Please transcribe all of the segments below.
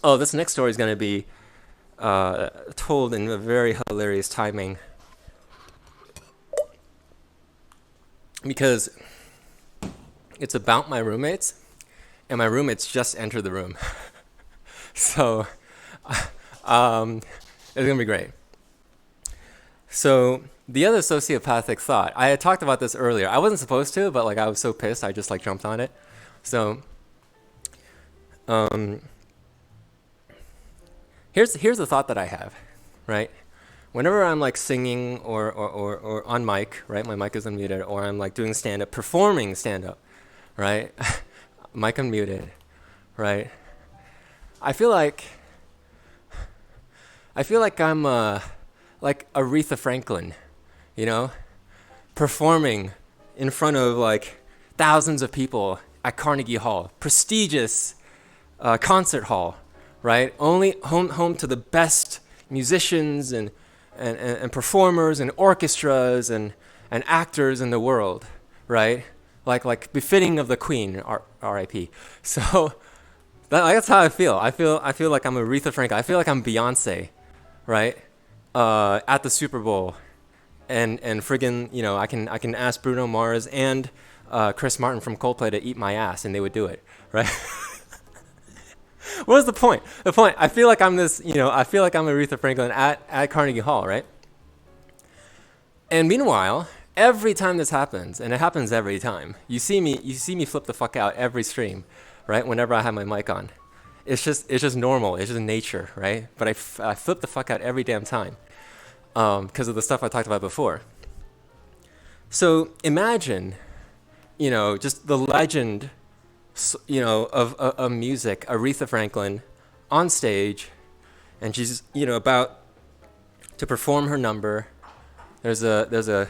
Oh, this next story is going to be told in a very hilarious timing because it's about my roommates, and my roommates just entered the room. So it's going to be great. So the other sociopathic thought, I had talked about this earlier. I wasn't supposed to, but like I was so pissed, I just like jumped on it. So here's the thought that I have, right? Whenever I'm like singing or on mic, right? My mic is unmuted, or I'm like doing stand-up, performing stand-up, right? Mic unmuted, right? I feel like I'm like Aretha Franklin, you know, performing in front of like thousands of people at Carnegie Hall, prestigious concert hall, right? Only home to the best musicians and performers and orchestras and actors in the world, right? Like befitting of the Queen, R.I.P. So that's how I feel. I feel like I'm Aretha Franklin. I feel like I'm Beyonce, right? At the Super Bowl, and friggin', you know, I can ask Bruno Mars and Chris Martin from Coldplay to eat my ass, and they would do it, right? What was the point? The point, I feel like I'm this, you know, I feel like I'm Aretha Franklin at Carnegie Hall, right? And meanwhile, every time this happens, and it happens every time, you see me flip the fuck out every stream, right? Whenever I have my mic on. It's just normal. It's just nature, right? But I flip the fuck out every damn time because of the stuff I talked about before. So imagine, you know, just the legend, you know, of music, Aretha Franklin, on stage, and she's, you know, about to perform her number. There's a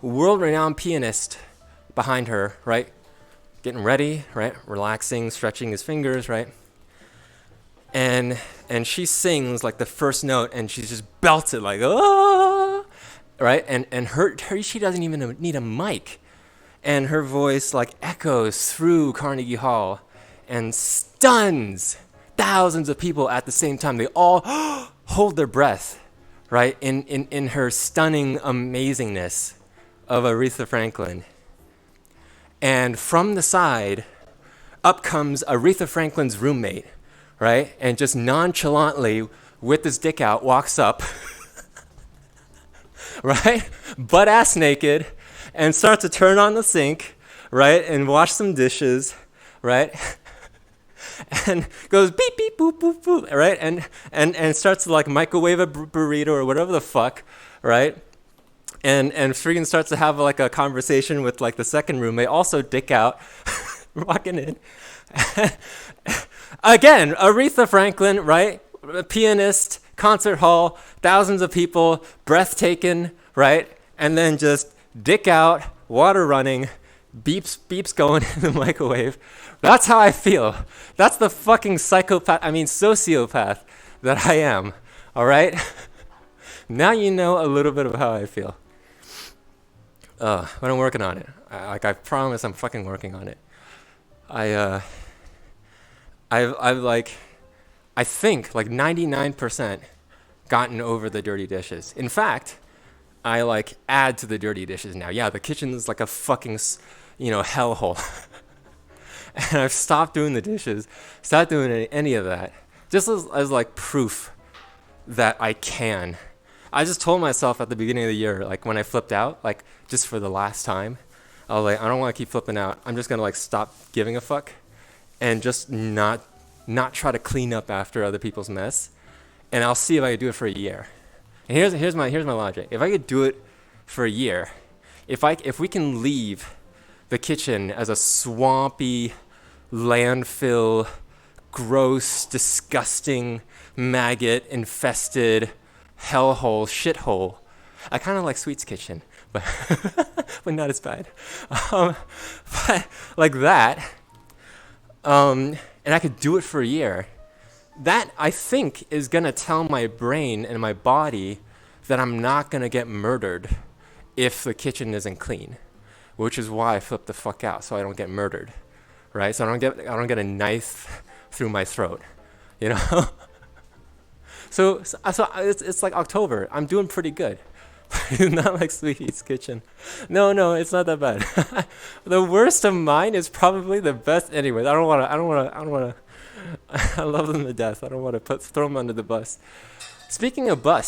world-renowned pianist behind her, right? Getting ready, right? Relaxing, stretching his fingers, right? And she sings like the first note, and she just belts it like, ah, right? And her she doesn't even need a mic, and her voice like echoes through Carnegie Hall, and stuns thousands of people at the same time. They all hold their breath, right? In her stunning amazingness of Aretha Franklin. And from the side, up comes Aretha Franklin's roommate, right? And just nonchalantly, with his dick out, walks up, right? Butt ass naked, and starts to turn on the sink, right? And wash some dishes, right? And goes beep, beep, boop, boop, boop, right? And starts to like microwave a burrito or whatever the fuck, right? And freaking starts to have like a conversation with like the second roommate, also dick out, walking in. Again, Aretha Franklin, right? A pianist, concert hall, thousands of people, breath taken, right? And then just dick out, water running, beeps going in the microwave. That's how I feel. That's the fucking sociopath that I am, all right? Now you know a little bit of how I feel. But I'm working on it. I promise I'm fucking working on it. I think like 99% gotten over the dirty dishes. In fact, I like add to the dirty dishes now. Yeah, the kitchen is like a fucking, you know, hellhole. And I've stopped doing the dishes, stopped doing any of that, just as like proof that I can. I just told myself at the beginning of the year, like when I flipped out, like just for the last time, I was like, I don't want to keep flipping out. I'm just gonna like stop giving a fuck and just not try to clean up after other people's mess, and I'll see if I can do it for a year. And here's my logic. If I could do it for a year, if we can leave the kitchen as a swampy, landfill, gross, disgusting, maggot-infested hellhole, shithole. I kind of like Sweet's kitchen, but but not as bad. But like that. And I could do it for a year. That, I think, is going to tell my brain and my body that I'm not going to get murdered if the kitchen isn't clean, which is why I flip the fuck out, so I don't get murdered, right? So I don't get a knife through my throat, you know. So it's like October. I'm doing pretty good. Not like Sweetie's Kitchen. No, it's not that bad. The worst of mine is probably the best. Anyways, I don't wanna. I love them to death. I don't want to throw them under the bus. Speaking of bus,